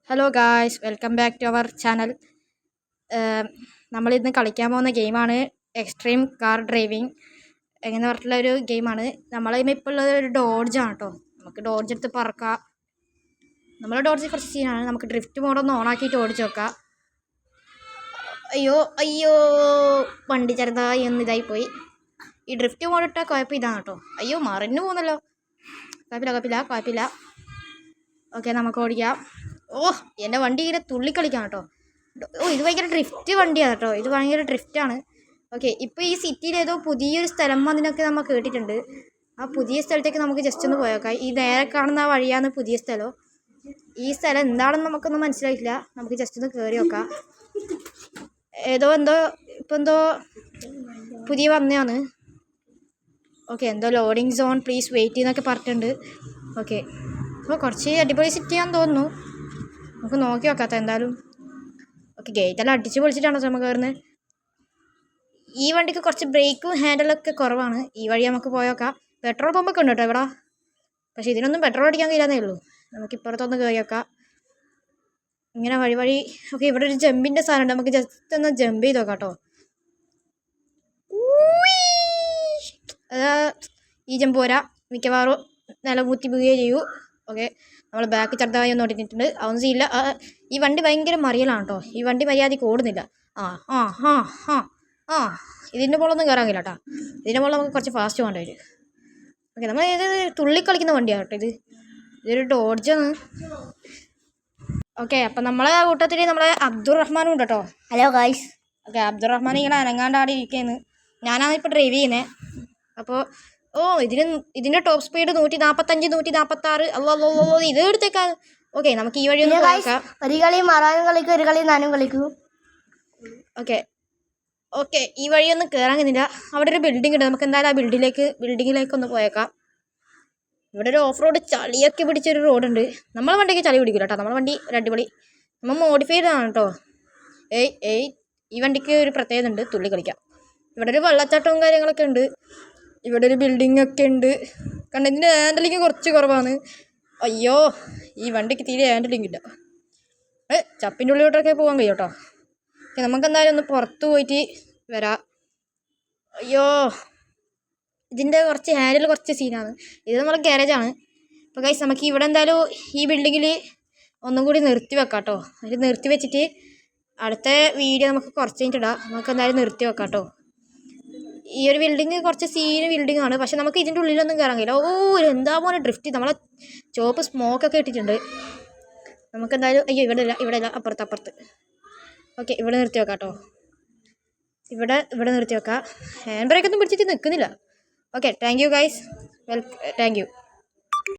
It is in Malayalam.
Hello guys, welcome back to our channel. നമ്മളിന്ന് കളിക്കാൻ പോകുന്ന ഗെയിമാണ് എക്സ്ട്രീം കാർ ഡ്രൈവിംഗ് എന്ന് പറഞ്ഞിട്ടുള്ള ഒരു ഗെയിമാണ്. നമ്മളിപ്പോൾ ഉള്ളത് ഒരു ഡോഡ്ജാണ് കേട്ടോ. നമുക്ക് ഡോഡ്ജ് എടുത്ത് പറക്കാം. നമ്മൾ ഡോഡ്ജ് കുറച്ച് സീനാണ്. നമുക്ക് ഡ്രിഫ്റ്റ് മോഡൊന്ന് ഓണാക്കിയിട്ട് ഓടിച്ച് നോക്കാം. അയ്യോ അയ്യോ, വണ്ടി ചെറുതായി ഒന്ന് ഇതായിപ്പോയി. ഈ ഡ്രിഫ്റ്റ് മോഡ് ഇട്ടാൽ കുഴപ്പം ഇതാണ് കേട്ടോ. അയ്യോ, മറിഞ്ഞു പോകുന്നല്ലോ. കുഴപ്പമില്ല. ഓക്കെ, നമുക്ക് ഓടിക്കാം. എൻ്റെ വണ്ടി ഇങ്ങനെ തുള്ളിക്കളിക്കാം കേട്ടോ. ഇത് ഭയങ്കര ഡ്രിഫ്റ്റ് വണ്ടിയാണ് കേട്ടോ. ഇത് ഭയങ്കര ഡ്രിഫ്റ്റാണ്. ഓക്കെ, ഇപ്പോൾ ഈ സിറ്റിയിൽ ഏതോ പുതിയൊരു സ്ഥലം അതിനൊക്കെ നമ്മൾ കേട്ടിട്ടുണ്ട്. ആ പുതിയ സ്ഥലത്തേക്ക് നമുക്ക് ജസ്റ്റ് ഒന്ന് പോയേക്കാം. ഈ നേരെ കാണുന്ന ആ വഴിയാണ് പുതിയ സ്ഥലം. ഈ സ്ഥലം എന്താണെന്ന് നമുക്കൊന്നും മനസ്സിലായിട്ടില്ല. നമുക്ക് ജസ്റ്റ് ഒന്ന് കയറി നോക്കാം. എന്തോ പുതിയ വന്നതാണ്. ഓക്കെ, എന്തോ ലോഡിങ് സോൺ, പ്ലീസ് വെയിറ്റ് എന്നൊക്കെ പറഞ്ഞിട്ടുണ്ട്. ഓക്കെ, അപ്പോൾ കുറച്ച് അടിപൊളി സിറ്റിയാണെന്ന് തോന്നുന്നു. നമുക്ക് നോക്കി നോക്കാത്ത എന്തായാലും. ഓക്കെ, ഗേറ്റെല്ലാം അടിച്ച് പൊളിച്ചിട്ടാണോ നമുക്ക് കയറുന്നത്. ഈ വണ്ടിക്ക് കുറച്ച് ബ്രേക്കും ഹാൻഡിലൊക്കെ കുറവാണ്. ഈ വഴി നമുക്ക് പോയേക്കാം. പെട്രോൾ പമ്പൊക്കെ ഉണ്ട് കേട്ടോ ഇവിടെ. പക്ഷേ ഇതിനൊന്നും പെട്രോൾ അടിക്കാൻ കഴിയാന്നേ ഉള്ളൂ. നമുക്ക് ഇപ്പുറത്തൊന്ന് കയറി വെക്കാം. ഇങ്ങനെ വഴി. ഓക്കെ, ഇവിടെ ഒരു ജമ്പിൻ്റെ സാധനം ഉണ്ട്. നമുക്ക് ജസ്റ്റ് ഒന്ന് ജമ്പ് ചെയ്ത് നോക്കാം കേട്ടോ. ഈ ജമ്പ് പോരാ, മിക്കവാറും നിലകൂത്തി വീഴുകയേ ചെയ്യൂ. ഓക്കെ, നമ്മൾ ബാക്ക് ചെറുതായി ഒന്ന് ഓടിച്ചിട്ടുണ്ട്. അതൊന്നും ചെയ്യില്ല. ഈ വണ്ടി ഭയങ്കര മറിയലാണ് കേട്ടോ. ഈ വണ്ടി മര്യാദയ്ക്ക് ഓടുന്നില്ല. ഇതിൻ്റെ മുകളിലൊന്നും കയറാൻ കഴിയില്ല കേട്ടോ. ഇതിൻ്റെ മുകളിൽ നമുക്ക് കുറച്ച് ഫാസ്റ്റ് പോകേണ്ടി വരും. ഓക്കെ, നമ്മൾ ഇത് തുള്ളിക്കളിക്കുന്ന വണ്ടിയാണ് കേട്ടോ. ഇതൊരു ഡോഡ്ജാണ്. ഓക്കെ, അപ്പം നമ്മളെ കൂട്ടത്തിൽ നമ്മളെ അബ്ദുറഹ്മാനും ഉണ്ട് കേട്ടോ. Hello guys. ഓക്കെ, അബ്ദുറഹ്മാൻ ഇങ്ങനെ അനങ്ങാണ്ടാടി ഇരിക്കുന്നത്. ഞാനാണ് ഇപ്പോൾ ഡ്രൈവ് ചെയ്യുന്നത്. അപ്പോൾ ഇതിൻ്റെ ടോപ്പ് സ്പീഡ് 145, 146. അല്ലോ ഇത് എടുത്തേക്കാം. ഓക്കെ, നമുക്ക് ഈ വഴി ഒന്ന് നോക്കാം. ഒരു കളി മറാനും കളിക്കും, ഒരു കളി നാനും കളിക്കും. ഓക്കെ, ഈ വഴിയൊന്നും കയറാൻ കഴിയുന്നില്ല. അവിടെ ഒരു ബിൽഡിംഗ് ഉണ്ട്. നമുക്ക് എന്തായാലും ആ ബിൽഡിങ്ങിലേക്ക് ഒന്ന് പോയേക്കാം. ഇവിടെ ഒരു ഓഫ് റോഡ് ചളിയൊക്കെ പിടിച്ചൊരു റോഡുണ്ട്. നമ്മളെ വണ്ടിക്ക് ചളി പിടിക്കില്ല കേട്ടോ. നമ്മളെ വണ്ടി ഒരു അടിപൊളി, നമ്മൾ മോഡിഫൈഡ് ആണ് കേട്ടോ. ഈ വണ്ടിക്ക് ഒരു പ്രത്യേകത ഉണ്ട്, തുള്ളി കളിക്കാം. ഇവിടെ ഒരു വെള്ളച്ചാട്ടവും കാര്യങ്ങളൊക്കെ ഉണ്ട്. ഇവിടെ ഒരു ബിൽഡിംഗ് ഒക്കെ ഉണ്ട്. ഇതിൻ്റെ ഹാൻഡലിങ് കുറച്ച് കുറവാണ്. അയ്യോ, ഈ വണ്ടിക്ക് തീരെ ഹാൻഡലിങ് ഇല്ല. ചപ്പിൻ്റെ ഉള്ളിലോട്ടൊക്കെ പോകാൻ കഴിയും കേട്ടോ. നമുക്ക് എന്തായാലും ഒന്ന് പുറത്ത് പോയിട്ട് വരാം. അയ്യോ, ഇതിൻ്റെ കുറച്ച് ഹാൻഡിൽ കുറച്ച് സീനാണ്. ഇത് നമ്മളെ ഗാരേജാണ്. അപ്പോൾ ഗൈസ്, നമുക്ക് ഇവിടെ എന്തായാലും ഈ ബിൽഡിങ്ങിൽ ഒന്നും കൂടി നിർത്തി വെക്കാം കേട്ടോ. അതിൽ നിർത്തി വെച്ചിട്ട് അടുത്ത വീഡിയോ നമുക്ക് കുറച്ച് കഴിഞ്ഞിട്ടിടാം. നമുക്ക് എന്തായാലും നിർത്തി വെക്കാം കേട്ടോ. ഈ ഒരു ബിൽഡിങ് കുറച്ച് സീന് ബിൽഡിംഗ് ആണ്. പക്ഷെ നമുക്ക് ഇതിൻ്റെ ഉള്ളിലൊന്നും കയറാൻ കഴിയില്ല. എന്താ പോലെ ഡ്രിഫ്റ്റ്. നമ്മളെ ചോപ്പ് സ്മോക്കൊക്കെ ഇട്ടിട്ടുണ്ട്. നമുക്ക് എന്തായാലും ഇവിടെ ഇല്ല, അപ്പുറത്ത്. ഓക്കെ, ഇവിടെ നിർത്തി വെക്കാം കേട്ടോ. ഇവിടെ നിർത്തി വെക്കാം. ഹാൻഡ് ബ്രേക്കൊന്നും പിടിച്ചിട്ട് നിൽക്കുന്നില്ല. Okay, thank you guys. Thank you.